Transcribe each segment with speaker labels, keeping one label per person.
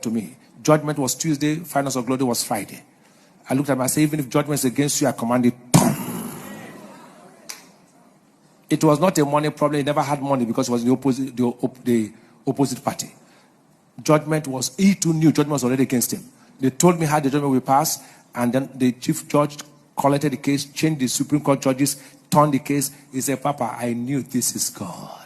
Speaker 1: to me. Judgment was Tuesday, finals of glory was Friday. I looked at him and said, even if judgment is against you, I command it. It was not a money problem. He never had money because it was the opposite party. Judgment was, he too knew judgment was already against him. They told me how the judgment will pass, and then the chief judge collected the case, changed the Supreme Court judges, turned the case. He said, Papa, I knew this is God.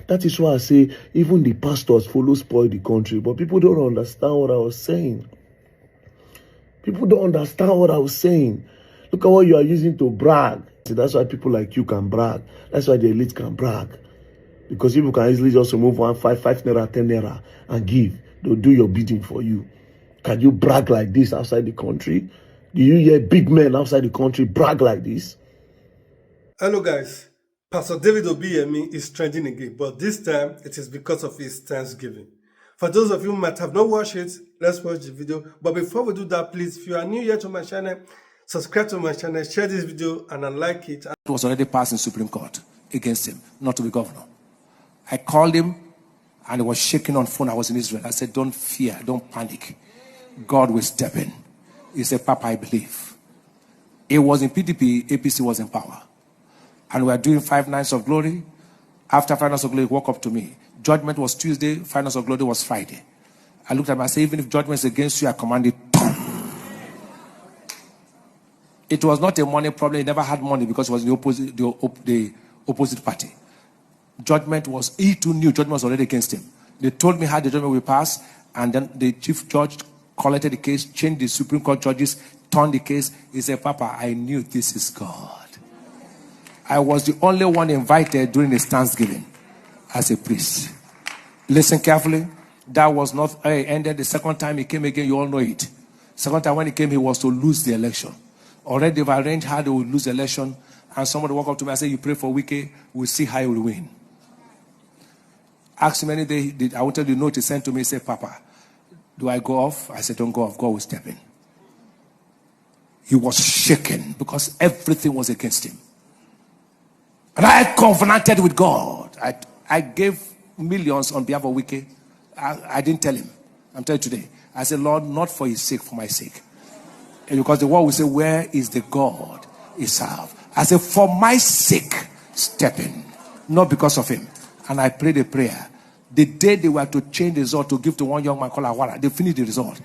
Speaker 2: That is why I say even the pastors follow spoil the country, but people don't understand what I was saying. People don't understand what I was saying. Look at what you are using to brag. See, that's why people like you can brag. That's why the elite can brag. Because people can easily just remove 5 naira, 10 naira and give. They'll do your bidding for you. Can you brag like this outside the country? Do you hear big men outside the country brag like this?
Speaker 3: Hello guys. Pastor David Obi is trending again, but this time it is because of his Thanksgiving. For those of you who might have not watched it, let's watch the video. But before we do that, please, if you are new here to my channel, subscribe to my channel, share this video, and unlike it.
Speaker 1: It was already passed in Supreme Court against him, not to be governor. I called him, and he was shaking on phone. I was in Israel. I said, don't fear, don't panic. God will step in. He said, Papa, I believe. It was in PDP, APC was in power. And we are doing 5 nights of glory. After 5 nights of glory, he walked up to me. Judgment was Tuesday, finals of glory was Friday. I looked at him and said, even if judgment is against you, I command it. It was not a money problem. He never had money because it was the opposite party. Judgment was, he too knew judgment was already against him. They told me how the judgment will pass, and then the chief judge collected the case, changed the Supreme Court judges, turned the case. He said, Papa, I knew this is God. I was the only one invited during his Thanksgiving as a priest. Listen carefully. That was not ended. The second time he came again, you all know it. Second time when he came, he was to lose the election. Already they've arranged how they will lose the election. And somebody walked up to me and said, you pray for Wike, we'll see how he will win. Asked him any day, I will tell you the note he sent to me. He said, Papa, do I go off? I said, don't go off. God will step in. He was shaken because everything was against him. And I covenanted with God. I gave millions on behalf of Wike. I didn't tell him. I'm telling you today. I said, Lord, not for his sake, for my sake. And because the world will say, where is the God he served? I said, for my sake, step in. Not because of him. And I prayed a prayer. The day they were to change the result to give to one young man called Awara, they finished the result.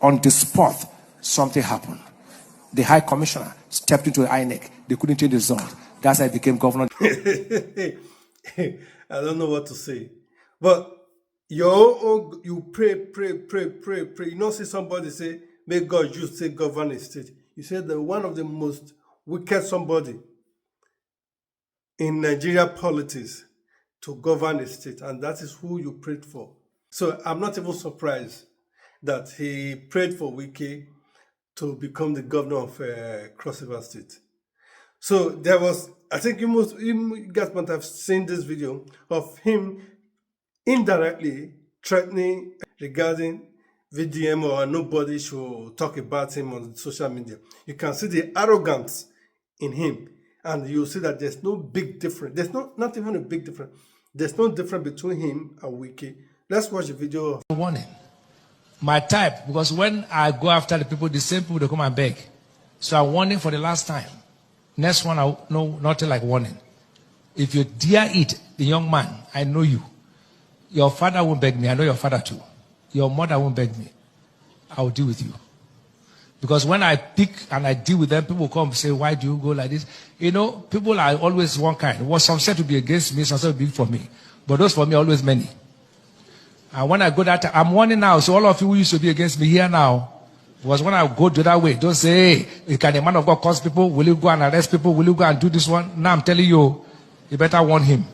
Speaker 1: On the spot, something happened. The High Commissioner stepped into the INEC. They couldn't change the result. That's how I became governor.
Speaker 3: I don't know what to say. But you pray. You know, see somebody say, may God use to govern a state. You said that one of the most wicked somebody in Nigeria politics to govern a state, and that is who you prayed for. So I'm not even surprised that he prayed for Wike to become the governor of Cross River State. So there was, I think you guys might have seen this video of him indirectly threatening regarding VDM or nobody should talk about him on social media. You can see the arrogance in him, and you'll see that there's no big difference. There's not even a big difference. There's no difference between him and Wike. Let's watch the video.
Speaker 1: Warning. My type, because when I go after the people, the same people, they come and beg. So I'm warning for the last time. Next one, I know nothing like warning. If you dare it, the young man, I know you. Your father won't beg me. I know your father too. Your mother won't beg me. I will deal with you. Because when I pick and I deal with them, people come and say, why do you go like this? You know, people are always one kind. What some said to be against me, some said to be for me. But those for me are always many. And when I go that time, I'm warning now. So all of you who used to be against me here now, was when I go the other way. Don't say, hey, can a man of God cause people? Will you go and arrest people? Will you go and do this one? Now I'm telling you, you better warn him.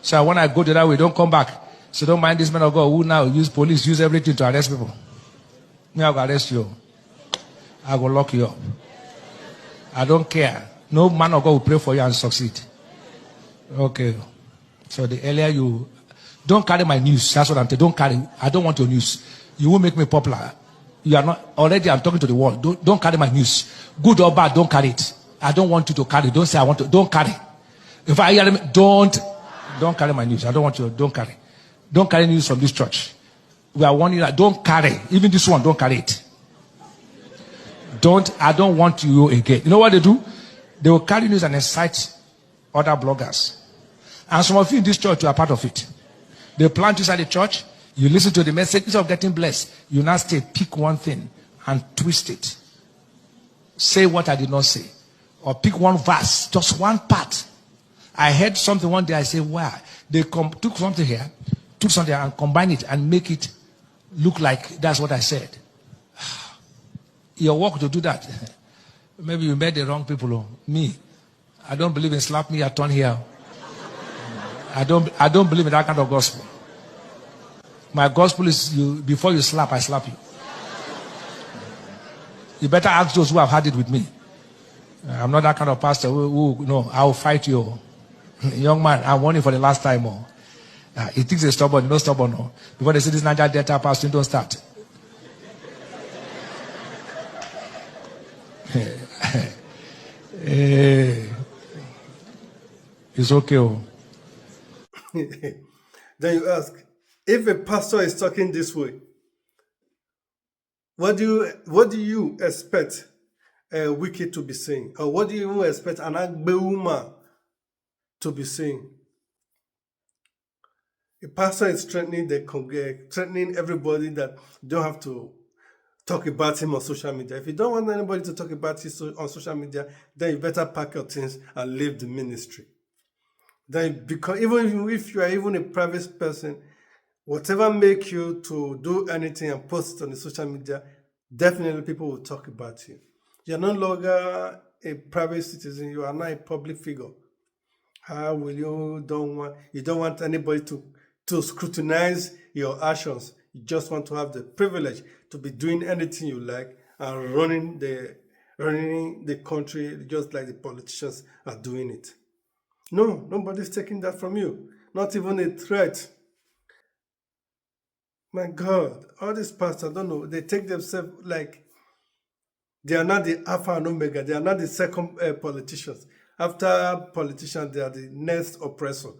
Speaker 1: So when I go the other way, don't come back. So don't mind this man of God who now use police, use everything to arrest people. Me, I will arrest you. I will lock you up. I don't care. No man of God will pray for you and succeed. Okay. So the earlier you... Don't carry my news. That's what I'm telling you. Don't carry. I don't want your news. You won't make me popular. You are not... Already I'm talking to the world. Don't carry my news. Good or bad, don't carry it. I don't want you to carry. Don't say I want to. Don't carry. If I hear them, don't carry my news. I don't want you. Don't carry. Don't carry news from this church. We are warning you that don't carry. Even this one, don't carry it. I don't want you again. You know what they do? They will carry news and incite other bloggers. And some of you in this church, you are part of it. They plant you inside the church. You listen to the message. Instead of getting blessed, you now stay, pick one thing and twist it. Say what I did not say. Or pick one verse, just one part. I heard something one day, I say, wow. They took something here, took something and combine it and make it look like that's what I said. Your work to do that. Maybe you met the wrong people. Or me. I don't believe in slap me, I turn here. I don't believe in that kind of gospel. My gospel is before you slap, I slap you. You better ask those who have had it with me. I'm not that kind of pastor who no, I will fight you. Young man, I'm warning for the last time. He thinks he's stubborn, you're not stubborn. No. Before they say this Niger Delta pastor, don't start. It's okay.
Speaker 3: Then you ask, if a pastor is talking this way, what do you expect Wike to be saying? Or what do you even expect an Ibiyeomie to be saying? A pastor is threatening the congregation, threatening everybody that don't have to talk about him on social media. If you don't want anybody to talk about you on social media, then you better pack your things and leave the ministry. Then, because even if you are even a private person, whatever make you to do anything and post it on the social media, definitely people will talk about you. You're no longer a private citizen, you are not a public figure. How will you don't want anybody to scrutinize your actions. You just want to have the privilege to be doing anything you like and running the country just like the politicians are doing it. No, nobody's taking that from you. Not even a threat. My God, all these pastors, I don't know, they take themselves like they are not the Alpha and Omega. They are not the second politicians. After politicians, they are the next oppressor.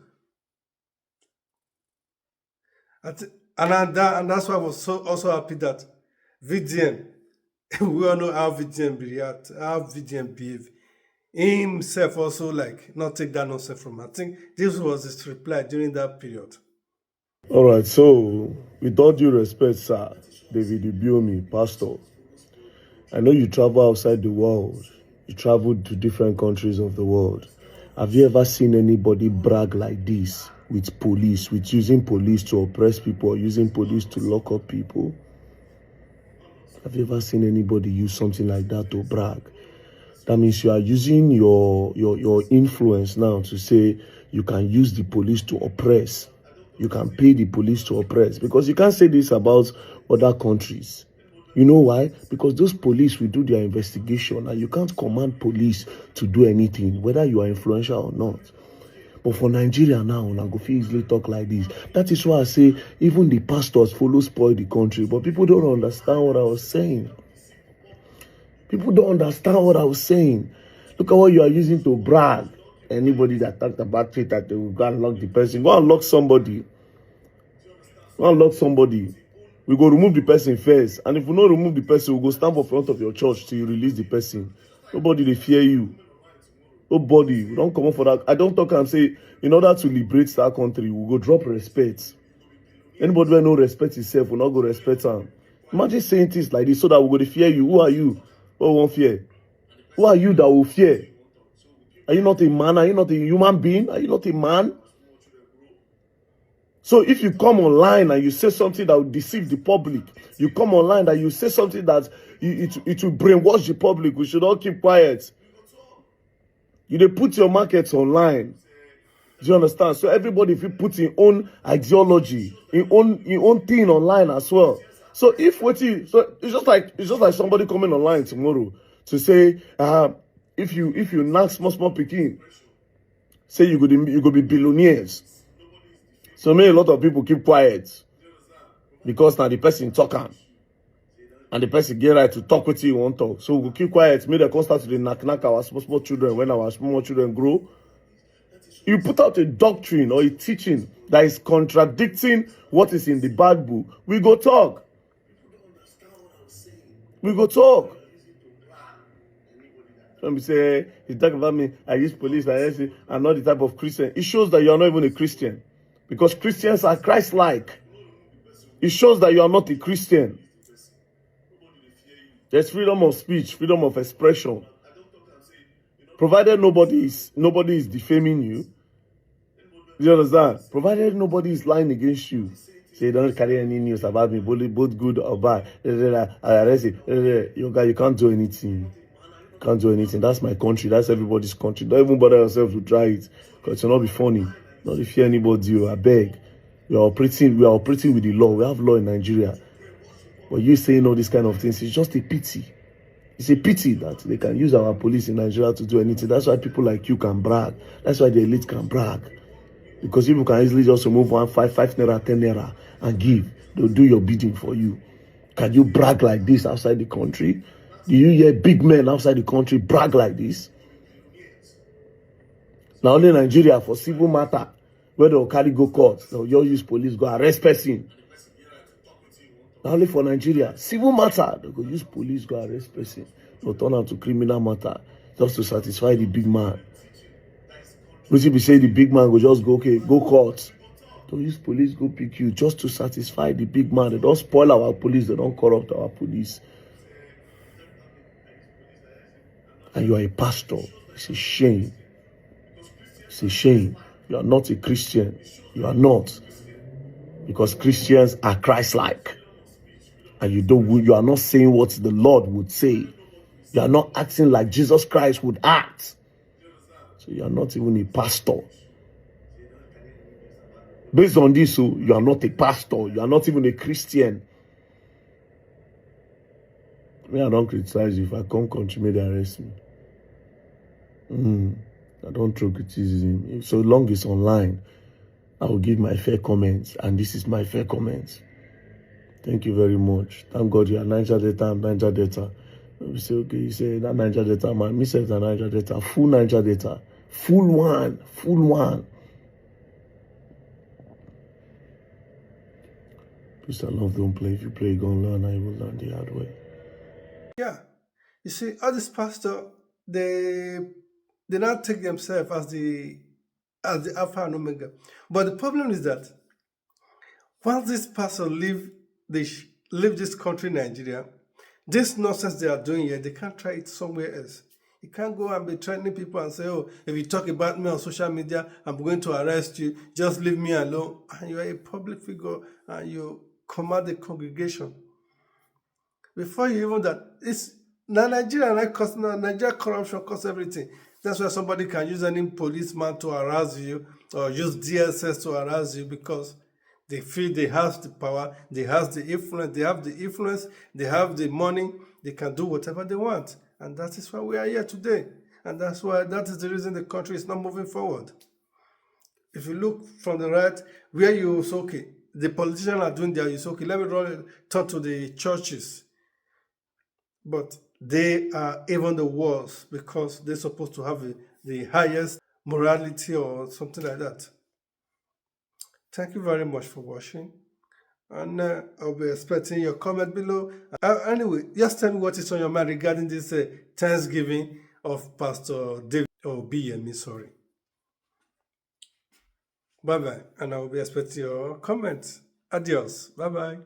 Speaker 3: And that's why I was also happy that VDM, we all know how VDM react, how VDM behave. He himself also not take that nonsense from him. I think this was his reply during that period.
Speaker 2: All right, so with all due respect, sir, David Ibiyeomie, pastor, I know you travel outside the world. You traveled to different countries of the world. Have you ever seen anybody brag like this with police, with using police to oppress people or using police to lock up people? Have you ever seen anybody use something like that to brag? That means you are using your influence now to say you can use the police to oppress. You can pay the police to oppress. Because you can't say this about other countries. You know why? Because those police will do their investigation and you can't command police to do anything, whether you are influential or not. But for Nigeria now, I go easily talk like this. That is why I say even the pastors follow spoil the country. But people don't understand what I was saying. People don't understand what I was saying. Look at what you are using to brag. Anybody that talked about it, that they will go and lock the person. Go and lock somebody. Go and lock somebody. We go remove the person first. And if we don't remove the person, we go stand in front of your church till you release the person. Nobody they fear you. Nobody. We don't come up for that. I don't talk and say, in order to liberate that country, we go drop respect. Anybody who no respect himself will not go respect him. Imagine saying things like this so that we go to fear you. Who are you? What won't fear? Who are you that will fear? Are you not a man? Are you not a human being? Are you not a man? So if you come online and you say something that will deceive the public, you come online and you say something that it will brainwash the public, we should all keep quiet. You dey put your markets online. Do you understand? So everybody, if you put in own ideology, in own thing online as well. So if so it's just like somebody coming online tomorrow to say, if you knock small pikin, say you go be billionaires. So a lot of people keep quiet because now the person talking and the person get right to talk with you won't talk. So we'll keep quiet. Make them start to knock our small children when our small children grow. You put out a doctrine or a teaching that is contradicting what is in the Bible, we go talk. We go talk. Let me say, you talk about me, I use police, I'm not the type of Christian. It shows that you are not even a Christian. Because Christians are Christ-like. It shows that you are not a Christian. There's freedom of speech, freedom of expression. Provided nobody is defaming you. You understand? Provided nobody is lying against you. Say, don't carry any news about me, both good or bad. You can't do anything. You can't do anything. That's my country. That's everybody's country. Don't even bother yourself to try it. Because it will not be funny. Not if you anybody, I beg. We are operating with the law. We have law in Nigeria. But you saying all these kind of things, it's just a pity. It's a pity that they can use our police in Nigeria to do anything. That's why people like you can brag. That's why the elite can brag. Because people can easily just remove 5 naira, 10 naira and give. They'll do your bidding for you. Can you brag like this outside the country? Do you hear big men outside the country brag like this? Now only Nigeria for civil matter, where they'll carry go court, they'll use police, go arrest person. Now only for Nigeria, civil matter, they go use police, go arrest person. They'll turn out to criminal matter just to satisfy the big man. Which if you say the big man go just go, okay, go court. They'll use police, go pick you just to satisfy the big man. They don't spoil our police, they don't corrupt our police. And you are a pastor. It's a shame. It's a shame. You are not a Christian. You are not. Because Christians are Christ-like. And you are not saying what the Lord would say. You are not acting like Jesus Christ would act. So you are not even a pastor. Based on this, so you are not a pastor. You are not even a Christian. I don't criticize you. If I come country, may they arrest me. I don't throw criticism. So long it's online, I will give my fair comments. And this is my fair comments. Thank you very much. Thank God you are Niger Data and Niger Data. We say, okay, you say that Niger Data, man. Me say that Niger Data. Full Niger Data. Full one. Full one. Peace and love don't play. If you play, you're going to learn. I will learn the hard way.
Speaker 3: Yeah. You see, all these pastors, they not take themselves as the Alpha and Omega. But the problem is that once this pastor leave this country, Nigeria, this nonsense they are doing here, they can't try it somewhere else. You can't go and be threatening people and say, oh, if you talk about me on social media, I'm going to arrest you. Just leave me alone. And you are a public figure and you command the congregation. Before you even that, it's Nigeria corruption costs everything. That's why somebody can use any policeman to harass you or use DSS to harass you because they feel they have the power, they have the influence, they have the money, they can do whatever they want. And that is why we are here today. And that is the reason the country is not moving forward. If you look from the right, where you say, okay, the politicians are doing their, you say, okay, let me turn to the churches. But they are even the worst because they're supposed to have the highest morality or something like that. Thank you very much for watching. And I'll be expecting your comment below. Anyway, just tell me what is on your mind regarding this Thanksgiving of Pastor David Obi. Sorry. Bye-bye. And I will be expecting your comments. Adios. Bye-bye.